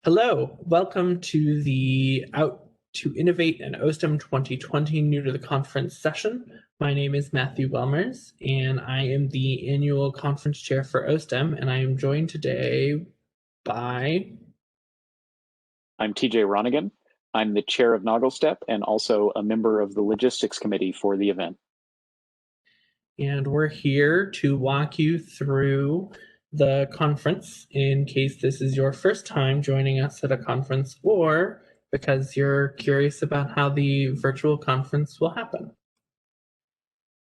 Hello, welcome to the Out to Innovate and oSTEM 2020 New to the Conference session. My name is Matthew Welmers, and I am the annual conference chair for oSTEM, and I am joined today by... I'm TJ Ronigan. I'm the chair of NGLSTEP and also a member of the logistics committee for the event. And we're here to walk you through the conference in case this is your first time joining us at a conference or because you're curious about how the virtual conference will happen.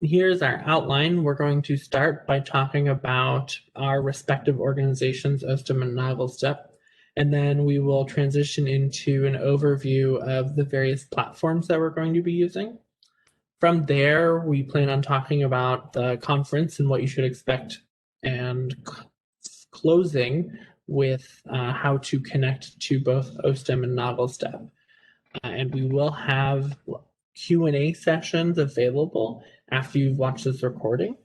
Here's our outline. We're going to start by talking about our respective organizations, oSTEM and NGLSTEP, and then we will transition into an overview of the various platforms that we're going to be using. From there, we plan on talking about the conference and what you should expect, and closing with how to connect to both oSTEM and NGLSTEP. And we will have Q&A sessions available after you've watched this recording,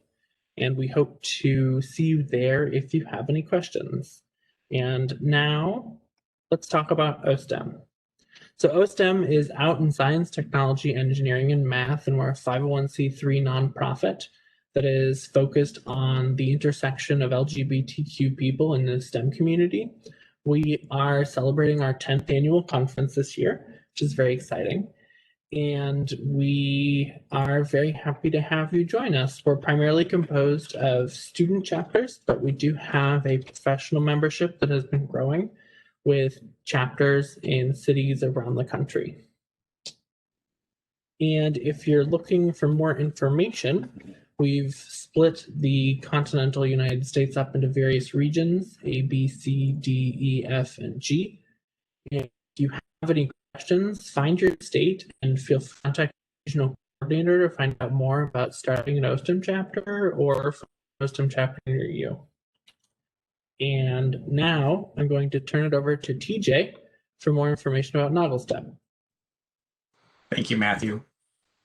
and we hope to see you there if you have any questions. And now, let's talk about oSTEM. So oSTEM is out in science, technology, engineering, and math, and we're a 501c3 nonprofit that is focused on the intersection of LGBTQ people in the STEM community. We are celebrating our 10th annual conference this year, which is very exciting. And we are very happy to have you join us. We're primarily composed of student chapters, but we do have a professional membership that has been growing with chapters in cities around the country. And if you're looking for more information, we've split the continental United States up into various regions, A, B, C, D, E, F, and G. And if you have any questions, find your state and feel free to contact the regional coordinator to find out more about starting an oSTEM chapter or an oSTEM chapter near you. And now I'm going to turn it over to TJ for more information about NGLSTEP. Thank you, Matthew.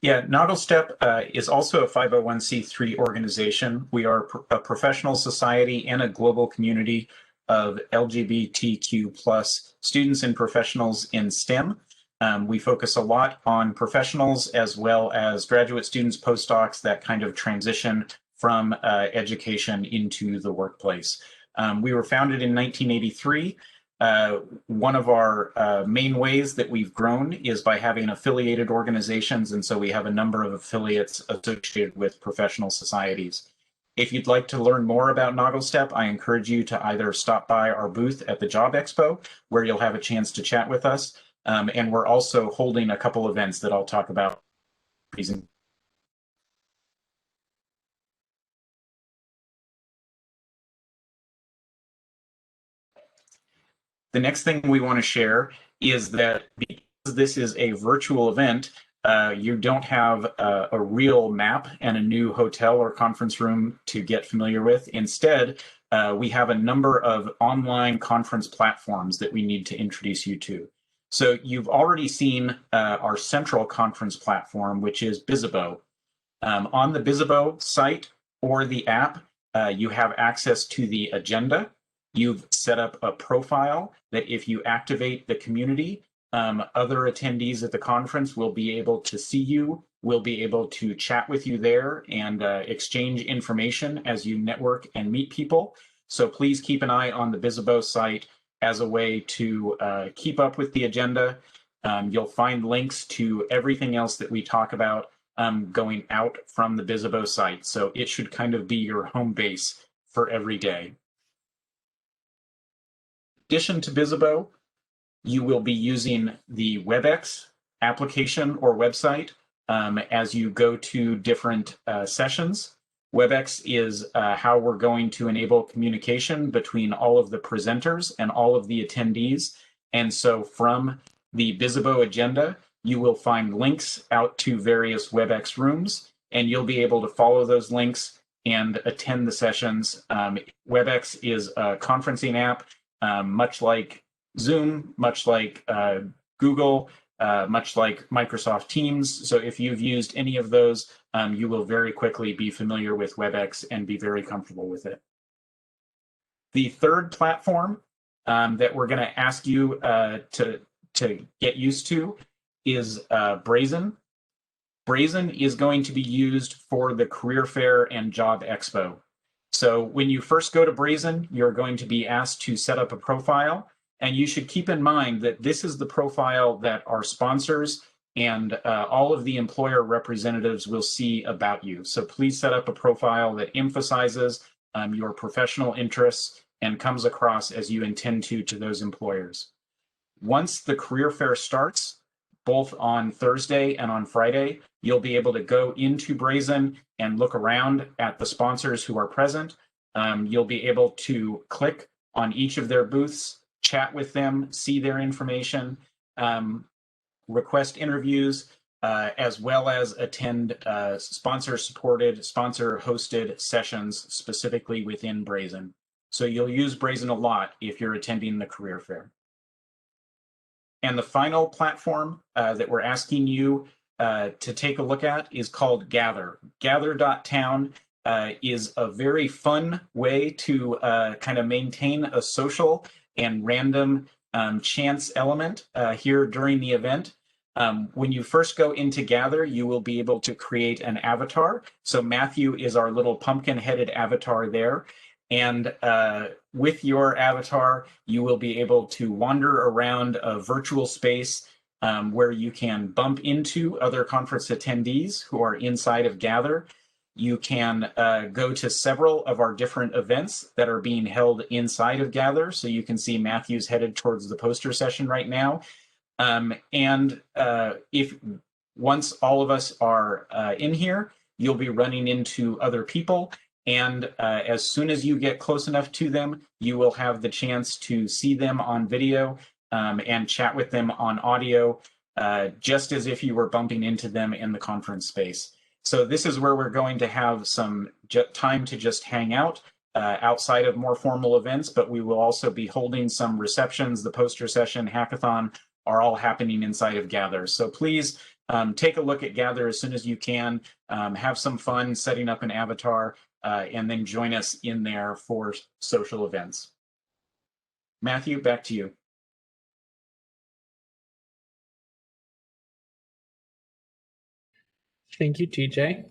Yeah, NGLSTEP is also a 501c3 organization. We are a professional society and a global community of LGBTQ plus students and professionals in STEM. We focus a lot on professionals as well as graduate students, postdocs, that kind of transition from education into the workplace. We were founded in 1983. One of our main ways that we've grown is by having affiliated organizations, and so we have a number of affiliates associated with professional societies. If you'd like to learn more about NGLSTEP, I encourage you to either stop by our booth at the Job Expo, where you'll have a chance to chat with us, and we're also holding a couple events that I'll talk about. The next thing we want to share is that because this is a virtual event, you don't have a real map and a new hotel or conference room to get familiar with. Instead, we have a number of online conference platforms that we need to introduce you to. So you've already seen our central conference platform, which is Bizibo. On the Bizibo site or the app, you have access to the agenda. You've set up a profile that if you activate the community, other attendees at the conference will be able to see you, will be able to chat with you there and exchange information as you network and meet people. So please keep an eye on the Bizibo site as a way to keep up with the agenda. You'll find links to everything else that we talk about going out from the Bizibo site. So it should kind of be your home base for every day. In addition to Bizibo, you will be using the Webex application or website as you go to different sessions. Webex is how we're going to enable communication between all of the presenters and all of the attendees. And so from the Bizibo agenda, you will find links out to various Webex rooms, and you'll be able to follow those links and attend the sessions. Webex is a conferencing app, much like Zoom, much like Google, much like Microsoft Teams. So if you've used any of those, you will very quickly be familiar with Webex and be very comfortable with it. The third platform that we're going to ask you to get used to is Brazen. Brazen is going to be used for the Career Fair and Job Expo. So when you first go to Brazen, you're going to be asked to set up a profile, and you should keep in mind that this is the profile that our sponsors and all of the employer representatives will see about you. So please set up a profile that emphasizes your professional interests and comes across as you intend to those employers. Once the career fair starts, both on Thursday and on Friday, you'll be able to go into Brazen and look around at the sponsors who are present. You'll be able to click on each of their booths, chat with them, see their information, request interviews, as well as attend sponsor-supported, sponsor-hosted sessions specifically within Brazen. So you'll use Brazen a lot if you're attending the career fair. And the final platform that we're asking you to take a look at is called Gather. Gather.town is a very fun way to kind of maintain a social and random chance element here during the event. When you first go into Gather, you will be able to create an avatar. So Matthew is our little pumpkin-headed avatar there. And with your avatar, you will be able to wander around a virtual space where you can bump into other conference attendees who are inside of Gather. You can go to several of our different events that are being held inside of Gather. So you can see Matthew's headed towards the poster session right now. If once all of us are in here, you'll be running into other people. And as soon as you get close enough to them, you will have the chance to see them on video and chat with them on audio, just as if you were bumping into them in the conference space. So this is where we're going to have some time to just hang out outside of more formal events, but we will also be holding some receptions. The poster session, hackathon are all happening inside of Gather. So please take a look at Gather as soon as you can, have some fun setting up an avatar, and then join us in there for social events. Matthew, back to you. Thank you, TJ.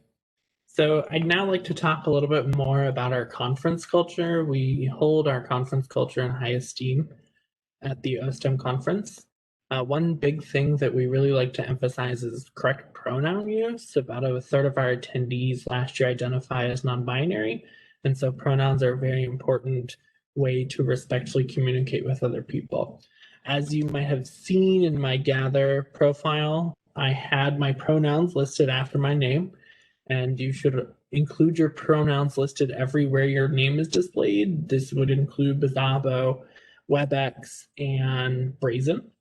So I'd now like to talk a little bit more about our conference culture. We hold our conference culture in high esteem at the oSTEM conference. One big thing that we really like to emphasize is correct pronoun use. About a third of our attendees last year identify as non-binary, and so pronouns are a very important way to respectfully communicate with other people. As you might have seen in my Gather profile, I had my pronouns listed after my name, and you should include your pronouns listed everywhere your name is displayed. This would include Bizabo, Webex, and Brazen.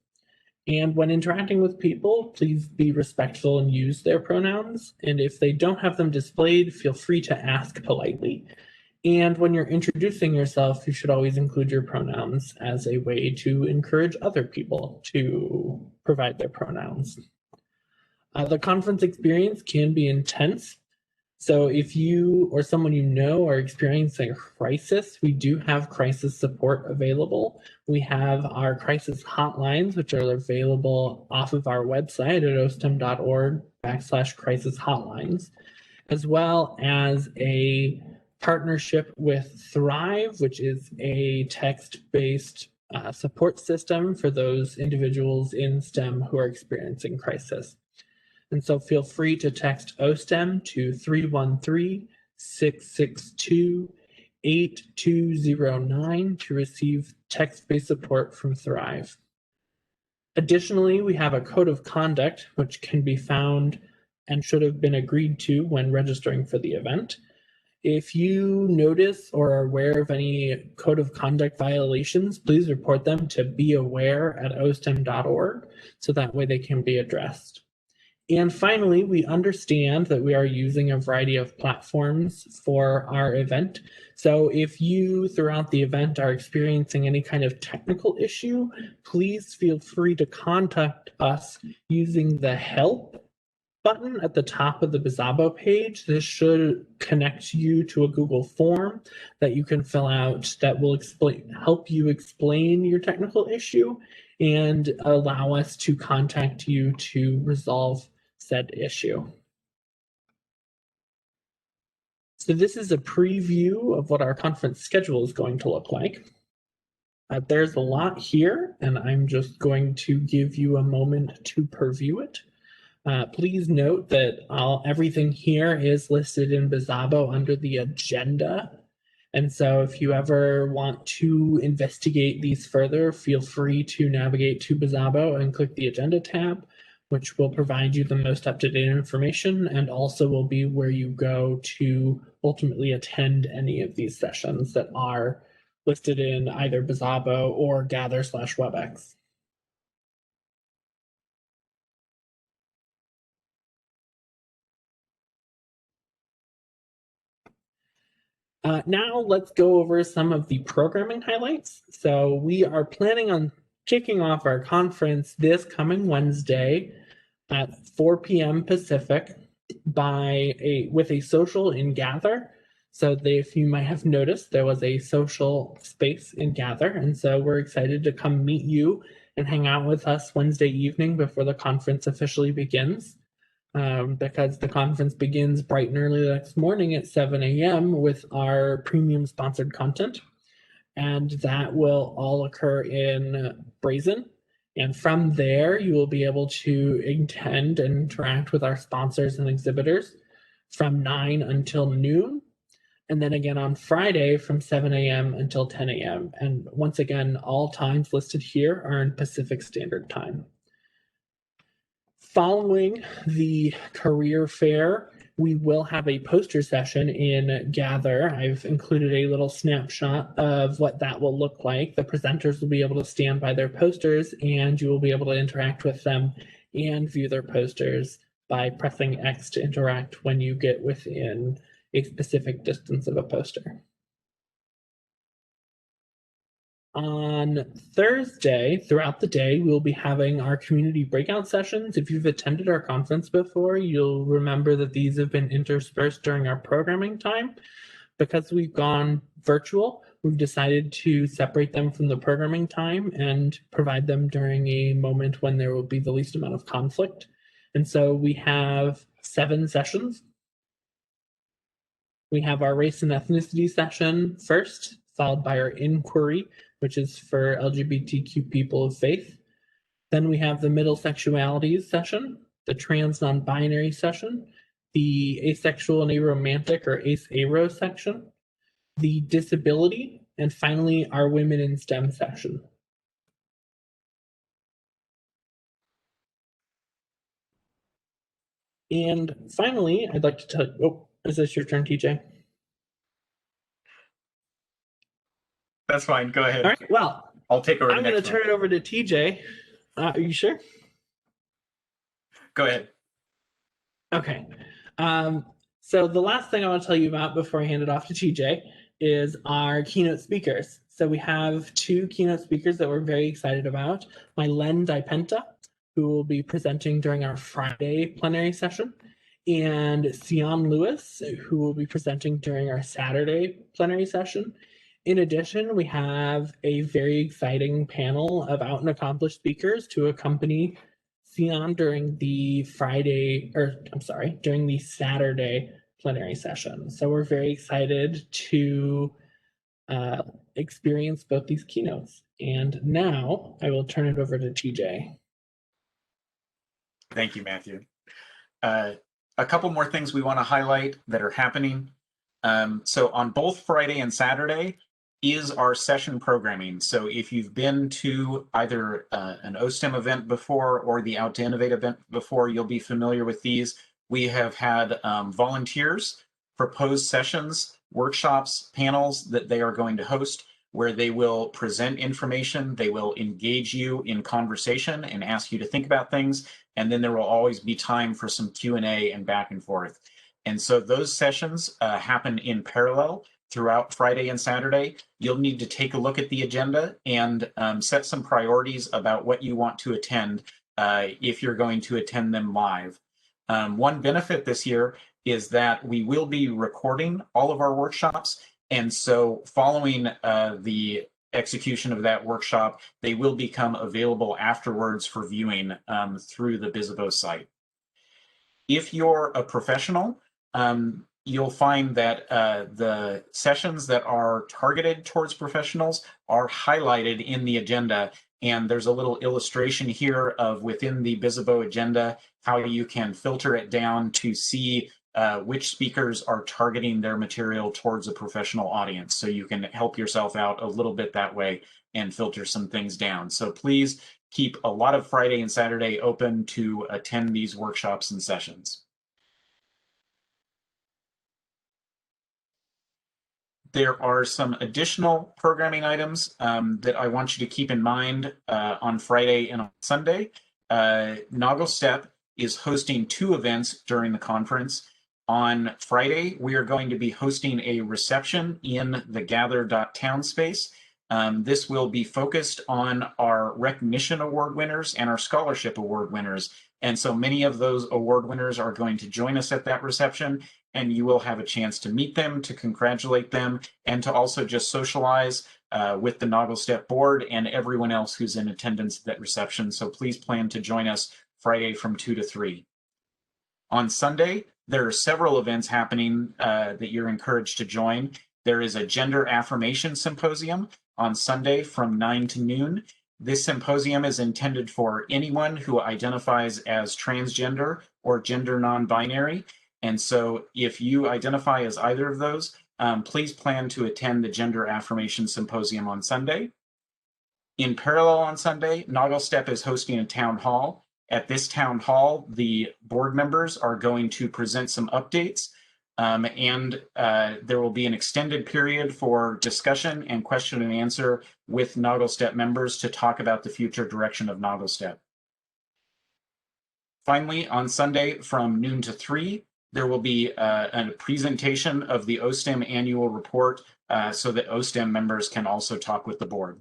And when interacting with people, please be respectful and use their pronouns. And if they don't have them displayed, feel free to ask politely. And when you're introducing yourself, you should always include your pronouns as a way to encourage other people to provide their pronouns. The conference experience can be intense. So if you or someone you know are experiencing a crisis, we do have crisis support available. We have our crisis hotlines, which are available off of our website at ostem.org/crisis hotlines, as well as a partnership with Thrive, which is a text-based support system for those individuals in STEM who are experiencing crisis. And so feel free to text oSTEM to 313-662-8209 to receive text-based support from Thrive. Additionally, we have a code of conduct, which can be found and should have been agreed to when registering for the event. If you notice or are aware of any code of conduct violations, please report them to beaware@ostem.org so that way they can be addressed. And finally, we understand that we are using a variety of platforms for our event. So if you, throughout the event, are experiencing any kind of technical issue, please feel free to contact us using the help button at the top of the Bizabo page. This should connect you to a Google form that you can fill out that will help you explain your technical issue and allow us to contact you to resolve said issue. So this is a preview of what our conference schedule is going to look like. There's a lot here, and I'm just going to give you a moment to preview it. Please note that everything here is listed in Bizabo under the agenda. And so if you ever want to investigate these further, feel free to navigate to Bizabo and click the agenda tab, which will provide you the most up-to-date information and also will be where you go to ultimately attend any of these sessions that are listed in either Bizabo or Gather/Webex. Now let's go over some of the programming highlights. So we are planning on kicking off our conference this coming Wednesday at 4 p.m. Pacific with a social in Gather. So if you might have noticed, there was a social space in Gather. And so we're excited to come meet you and hang out with us Wednesday evening before the conference officially begins. Because the conference begins bright and early the next morning at 7 a.m. with our premium sponsored content. And that will all occur in Brazen. And from there, you will be able to attend and interact with our sponsors and exhibitors from 9 until noon. And then again on Friday from 7 a.m. until 10 a.m. And once again, all times listed here are in Pacific Standard Time. Following the career fair, we will have a poster session in Gather. I've included a little snapshot of what that will look like. The presenters will be able to stand by their posters and you will be able to interact with them and view their posters by pressing X to interact when you get within a specific distance of a poster. On Thursday, throughout the day, we'll be having our community breakout sessions. If you've attended our conference before, you'll remember that these have been interspersed during our programming time. Because we've gone virtual, we've decided to separate them from the programming time and provide them during a moment when there will be the least amount of conflict. And so we have 7 sessions. We have our race and ethnicity session first, followed by our inquiry, which is for LGBTQ people of faith. Then we have the middle sexualities session, the trans non-binary session, the asexual and aromantic or ace-aro section, the disability, and finally our women in STEM section. And finally, I'd like to tell you, is this your turn, TJ? That's fine. Go ahead. All right. Well, I'll take over. I'm going to turn it over to TJ. Are you sure? Go ahead. Okay. So the last thing I want to tell you about before I hand it off to TJ is our keynote speakers. So we have 2 keynote speakers that we're very excited about. Mylen Dipenta, who will be presenting during our Friday plenary session, and Sion Lewis, who will be presenting during our Saturday plenary session. In addition, we have a very exciting panel of out and accomplished speakers to accompany Sion during the during the Saturday plenary session. So we're very excited to experience both these keynotes. And now I will turn it over to TJ. Thank you, Matthew. A couple more things we want to highlight that are happening. So on both Friday and Saturday is our session programming. So if you've been to either an oSTEM event before or the Out to Innovate event before, you'll be familiar with these. We have had volunteers propose sessions, workshops, panels that they are going to host where they will present information, they will engage you in conversation and ask you to think about things, and then there will always be time for some Q&A and back and forth. And so those sessions happen in parallel throughout Friday and Saturday. You'll need to take a look at the agenda and set some priorities about what you want to attend if you're going to attend them live. One benefit this year is that we will be recording all of our workshops. And so following the execution of that workshop, they will become available afterwards for viewing through the Bizzabo site. If you're a professional, you'll find that the sessions that are targeted towards professionals are highlighted in the agenda. And there's a little illustration here of within the Bizzabo agenda, how you can filter it down to see which speakers are targeting their material towards a professional audience. So you can help yourself out a little bit that way and filter some things down. So please keep a lot of Friday and Saturday open to attend these workshops and sessions. There are some additional programming items that I want you to keep in mind on Friday and on Sunday. NGLSTEP is hosting 2 events during the conference. On Friday, we are going to be hosting a reception in the gather.town space. This will be focused on our recognition award winners and our scholarship award winners. And so many of those award winners are going to join us at that reception, and you will have a chance to meet them, to congratulate them, and to also just socialize with the NGLSTEP board and everyone else who's in attendance at that reception. So please plan to join us Friday from 2 to 3. On Sunday, there are several events happening that you're encouraged to join. There is a gender affirmation symposium on Sunday from 9 to noon. This symposium is intended for anyone who identifies as transgender or gender non-binary. And so if you identify as either of those, please plan to attend the Gender Affirmation Symposium on Sunday. In parallel on Sunday, NGLSTEP is hosting a town hall. At this town hall, the board members are going to present some updates, and there will be an extended period for discussion and question and answer with NGLSTEP members to talk about the future direction of NGLSTEP. Finally, on Sunday from noon to 3, there will be a presentation of the oSTEM annual report so that oSTEM members can also talk with the board.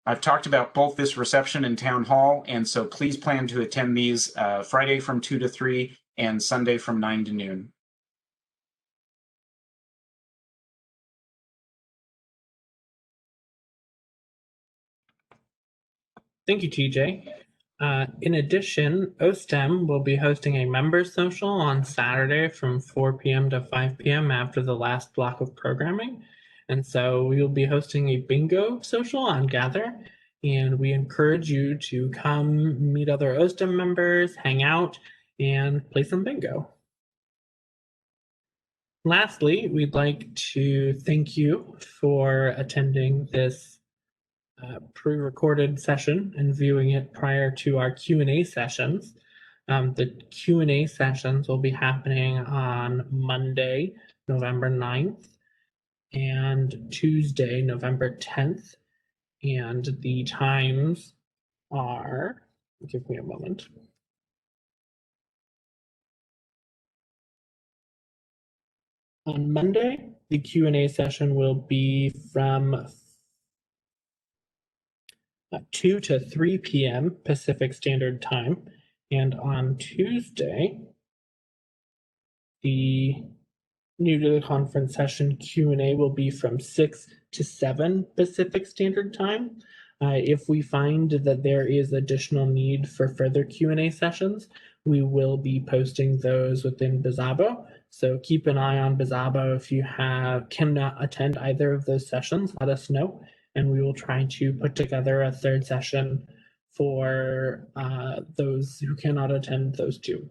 I've talked about both this reception and town hall, and so please plan to attend these Friday from 2 to 3 and Sunday from 9 to noon. Thank you, TJ. In addition, oSTEM will be hosting a members social on Saturday from 4 p.m. to 5 p.m. after the last block of programming. And so we will be hosting a bingo social on Gather, and we encourage you to come meet other oSTEM members, hang out, and play some bingo. Lastly, we'd like to thank you for attending this pre-recorded session and viewing it prior to our Q&A sessions. The Q&A sessions will be happening on Monday, November 9th, and Tuesday, November 10th. And the times are, give me a moment. On Monday, the Q&A session will be from 2 to 3 p.m. Pacific Standard Time. And on Tuesday, the new to the conference session Q&A will be from 6 to 7 Pacific Standard Time. If we find that there is additional need for further Q&A sessions, we will be posting those within Bizzabo. So keep an eye on Bizzabo. If you cannot attend either of those sessions, let us know, and we will try to put together a third session for those who cannot attend those two.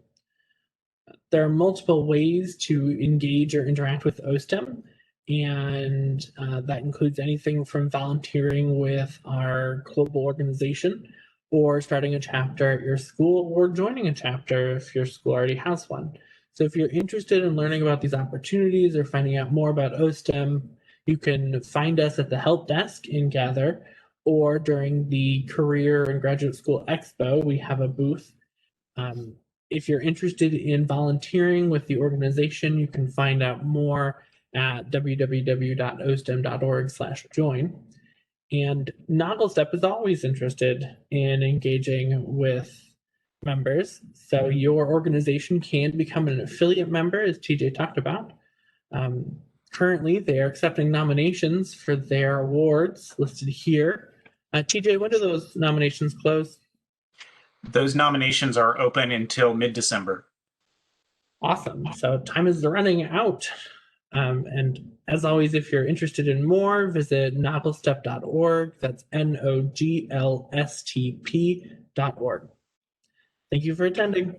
There are multiple ways to engage or interact with oSTEM, and that includes anything from volunteering with our global organization, or starting a chapter at your school, or joining a chapter if your school already has one. So if you're interested in learning about these opportunities or finding out more about oSTEM, you can find us at the help desk in Gather, or during the Career and Graduate School Expo, we have a booth. If you're interested in volunteering with the organization, you can find out more at www.ostem.org/join. And NGLSTEP is always interested in engaging with members. So your organization can become an affiliate member, as TJ talked about. Currently, they are accepting nominations for their awards listed here. TJ, when do those nominations close? Those nominations are open until mid-December. Awesome. So time is running out. And as always, if you're interested in more, visit NGLSTEP.org. That's NOGLSTP.org. Thank you for attending.